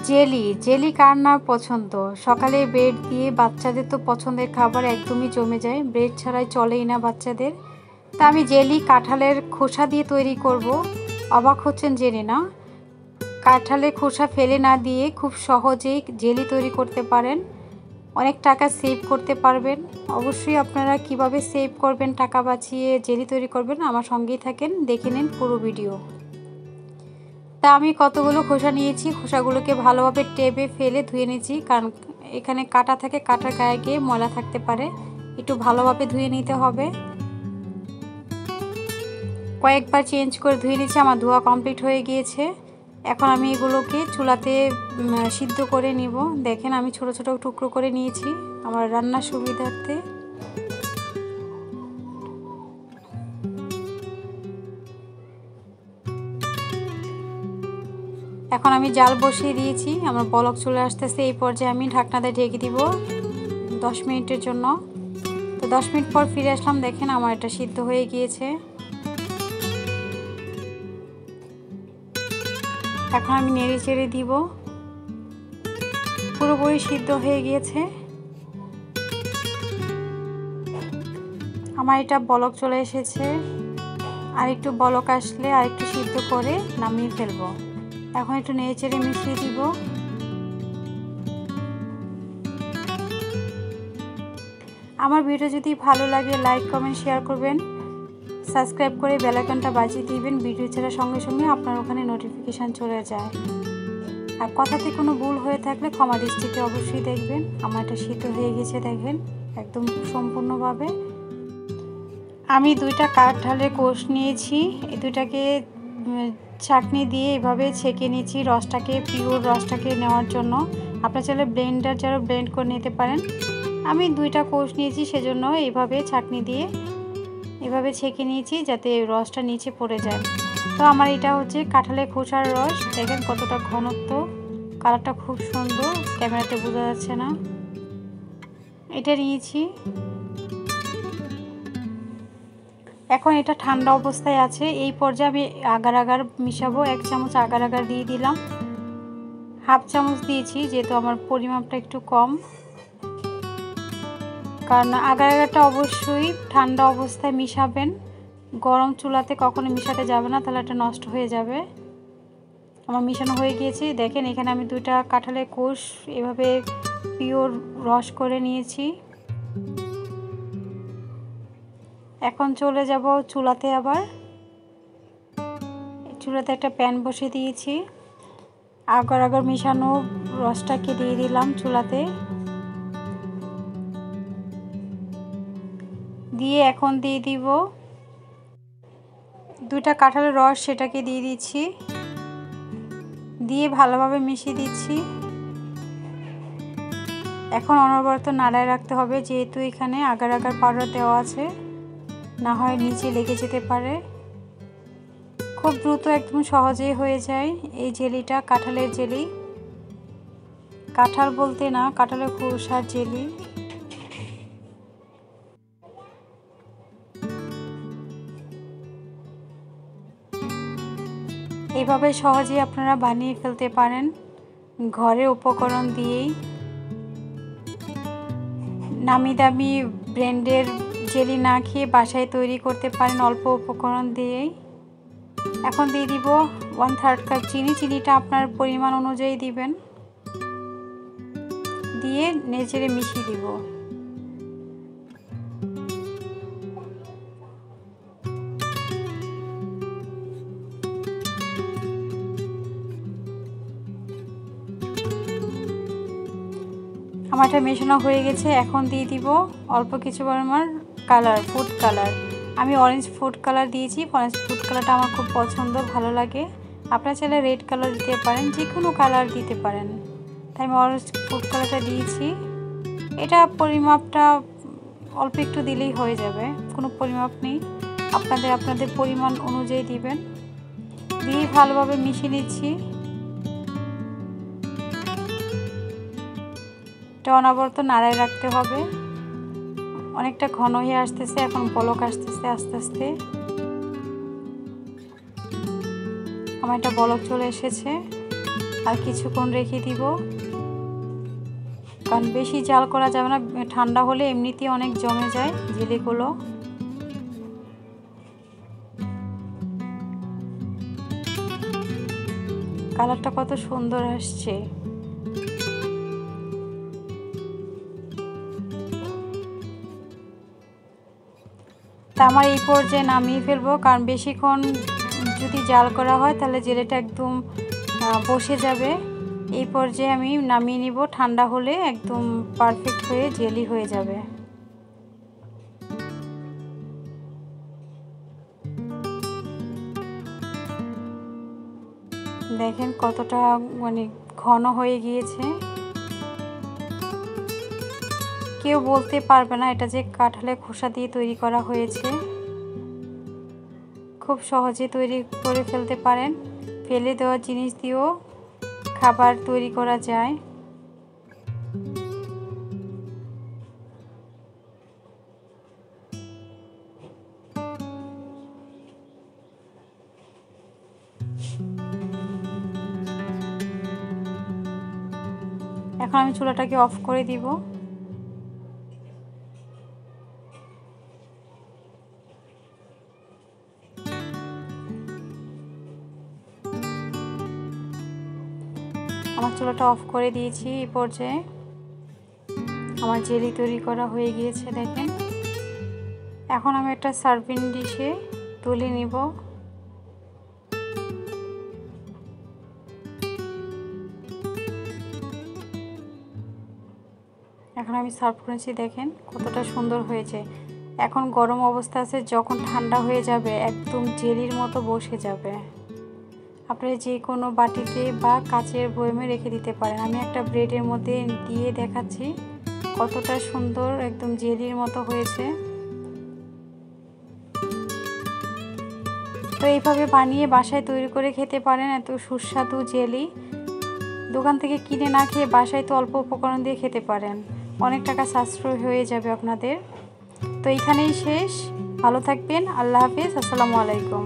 Jelly jelly কার না পছন্দ। সকালে ব্রেড দিয়ে বাচ্চাদের তো পছন্দের খাবার একদমই জমে যায়, ব্রেড ছাড়াই চলেই না বাচ্চাদের। তা আমি জেলি কাঁঠালের খোসা দিয়ে তৈরি করব। অবাক হচ্ছেন জেনে না? কাঁঠালের খোসা ফেলে না দিয়ে খুব সহজেই জেলি তৈরি করতে পারেন, অনেক টাকা সেভ করতে পারবেন। অবশ্যই আপনারা কিভাবে সেভ করবেন, টাকা বাঁচিয়ে জেলি তৈরি করবেন, আমার সঙ্গেই থাকেন, দেখে নিন পুরো ভিডিও। তা আমি কতগুলো খোসা নিয়েছি, খোসাগুলোকে ভালোভাবে টেপে ফেলে ধুয়ে নিয়েছি, কারণ এখানে কাটা থাকে, কাটার গায়ে গিয়ে ময়লা থাকতে পারে, একটু ভালোভাবে ধুয়ে নিতে হবে। কয়েকবার চেঞ্জ করে ধুয়ে নিয়েছি, আমার ধোয়া কমপ্লিট হয়ে গিয়েছে। এখন আমি এগুলোকে চুলাতে সিদ্ধ করে নিব। দেখেন আমি ছোট ছোট টুকরো করে নিয়েছি আমার রান্নার সুবিধার্থে। এখন আমি জাল বসিয়ে দিয়েছি, আমার বলক চলে আসতেছে। এই পর্যায়ে আমি ঢাকনাতে ঢেকে দিব 10 মিনিটের জন্য। তো 10 মিনিট পর ফিরে আসলাম, দেখেন আমার এটা সিদ্ধ হয়ে গিয়েছে। এখন আমি নেড়ে চেড়ে দিব, পুরোপুরি সিদ্ধ হয়ে গিয়েছে। আমার এটা বলক চলে এসেছে, আর একটু বলক আসলে আর একটু সিদ্ধ করে নামিয়ে ফেলবো। এখন একটু নেড়ে চেড়ে মিশিয়ে দিব। আমার ভিডিও যদি ভালো লাগে লাইক কমেন্ট শেয়ার করবেন, সাবস্ক্রাইব করে বেল আইকনটা বাজিয়ে দিবেন, ভিডিও ছাড়ার সঙ্গে সঙ্গে আপনার ওখানে নোটিফিকেশান চলে যায়। আর কথাতে কোনো ভুল হয়ে থাকলে ক্ষমা দৃষ্টিতে অবশ্যই দেখবেন। আমার এটা সিদ্ধ হয়ে গেছে, দেখেন একদম সম্পূর্ণভাবে। আমি 2টা কাঁঠালের কোষ নিয়েছি, এই 2টাকে ছাঁকনি দিয়ে এভাবে ছেঁকে নিয়েছি রসটাকে, পিওর রসটাকে নেওয়ার জন্য। আপনারা চাইলে ব্লেন্ডার যারা ব্লেন্ড করে নিতে পারেন। আমি 2টা কোষ নিয়েছি, সেজন্য এইভাবে ছাঁকনি দিয়ে এভাবে ছেঁকে নিয়েছি যাতে রসটা নিচে পড়ে যায়। তো আমার এটা হচ্ছে কাঁঠালের খোসার রস, দেখেন কতটা ঘনত্ব, কালারটা খুব সুন্দর, ক্যামেরাতে বোঝা যাচ্ছে না। এটা নিয়েছি। এখন এটা ঠান্ডা অবস্থায় আছে, এই পর্যায়ে আমি আগার আগার মিশাবো। 1 চামচ আগার আগার দিয়ে দিলাম, 1/2 চামচ দিয়েছি যেহেতু আমার পরিমাপটা একটু কম, কারণ আগার আগারটা অবশ্যই ঠান্ডা অবস্থায় মিশাবেন, গরম চুলাতে কখনো মিশাতে যাবে না, তাহলে এটা নষ্ট হয়ে যাবে। আমার মিশানো হয়ে গিয়েছে, দেখেন এখানে আমি 2টা কাঁঠালের কোষ এভাবে পিওর রস করে নিয়েছি। এখন চলে যাব চুলাতে। আবার চুলাতে একটা প্যান বসিয়ে দিয়েছি, আগার আগার মিশানো রসটাকে দিয়ে দিলাম চুলাতে, দিয়ে এখন দিয়ে দিব 2টা কাঁঠালের রস, সেটাকে দিয়ে দিচ্ছি, দিয়ে ভালোভাবে মিশিয়ে দিচ্ছি। এখন অনবরত নাড়ায় রাখতে হবে, যেহেতু এখানে আগার আগার পাউডার দেওয়া আছে, না হয় নিচে লেগে যেতে পারে। খুব দ্রুত একদম সহজেই হয়ে যায় এই জেলিটা, কাঁঠালের জেলি। কাঁঠাল বলতে না, কাঁঠালের খোসার জেলি। এইভাবে সহজেই আপনারা বানিয়ে ফেলতে পারেন ঘরের উপকরণ দিয়েই। নামি দামি ব্র্যান্ডের জেলি না খেয়ে বাসায় তৈরি করতে পারেন অল্প উপকরণ দিয়েই। এখন দিয়ে দিব 1/3 কাপ চিনি, চিনিটা আপনার পরিমাণ অনুযায়ী দিবেন, দিয়ে নেড়ে মিশিয়ে দিব। আমার এটা মেশানো হয়ে গেছে, এখন দিয়ে দিব অল্প কিছু পরিমাণ কালার, ফুড কালার। আমি অরেঞ্জ ফুড কালার দিয়েছি, অরেঞ্জ ফুড কালারটা আমার খুব পছন্দ, ভালো লাগে। আপনারা চাইলে রেড কালার দিতে পারেন, যে কোনো কালার দিতে পারেন। তাই আমি অরেঞ্জ ফুড কালারটা দিয়েছি। এটা পরিমাপটা অল্প একটু দিলেই হয়ে যাবে, কোনো পরিমাপ নেই, আপনাদের পরিমাণ অনুযায়ী দিবেন। দিয়ে ভালোভাবে মিশিয়ে নিচ্ছি। এটা অনবরত নাড়ায় রাখতে হবে, অনেকটা ঘন হয়ে আসতেছে, এখন বলক আসতেছে আস্তে আস্তে। আমার এটা বলক চলে এসেছে। আর কিছুক্ষণ রেখে দিব, কারণ বেশি জাল করা যাবে না, ঠান্ডা হলে এমনিতেই অনেক জমে যায় জেলিগুলো। কালারটা কত সুন্দর আসছে। তা আমার এই পর্যায়ে নামিয়ে ফেলবো, কারণ বেশিক্ষণ যদি জাল করা হয় তাহলে জেলিটা একদম বসে যাবে। এই পর্যায়ে আমি নামিয়ে নিব, ঠান্ডা হলে একদম পারফেক্ট হয়ে জেলি হয়ে যাবে। দেখেন কতটা মানে ঘন হয়ে গিয়েছে। কেউ বলতে পারবে না এটা যে কাঁঠালের খোসা দিয়ে তৈরি করা হয়েছে। খুব সহজে তৈরি করে ফেলতে পারেন। ফেলে দেওয়া জিনিস দিয়েও খাবার তৈরি করা যায়। এখন আমি চুলাটাকে অফ করে দিব। আমার চুলাটা অফ করে দিয়েছি। এই পর্যায়ে আমার জেলি তৈরি করা হয়ে গিয়েছে দেখেন। এখন আমি একটা সার্ভিং ডিশে তুলে নিব। এখন আমি সার্ভ করেছি, দেখেন কতটা সুন্দর হয়েছে। এখন গরম অবস্থা আছে, যখন ঠান্ডা হয়ে যাবে একদম জেলির মতো বসে যাবে। আপনারা যে কোনো বাটিতে বা কাচের বয়মে রেখে দিতে পারেন। আমি একটা ব্রেডের মধ্যে দিয়ে দেখাচ্ছি কতটা সুন্দর একদম জেলির মতো হয়েছে। তো এইভাবে বানিয়ে বাসায় তৈরি করে খেতে পারেন। এত সুস্বাদু জেলি দোকান থেকে কিনে না খেয়ে বাসায় তো অল্প উপকরণ দিয়ে খেতে পারেন, অনেক টাকা সাশ্রয় হয়ে যাবে আপনাদের। তো এইখানেই শেষ। ভালো থাকবেন। আল্লাহ হাফেজ। আসসালামু আলাইকুম।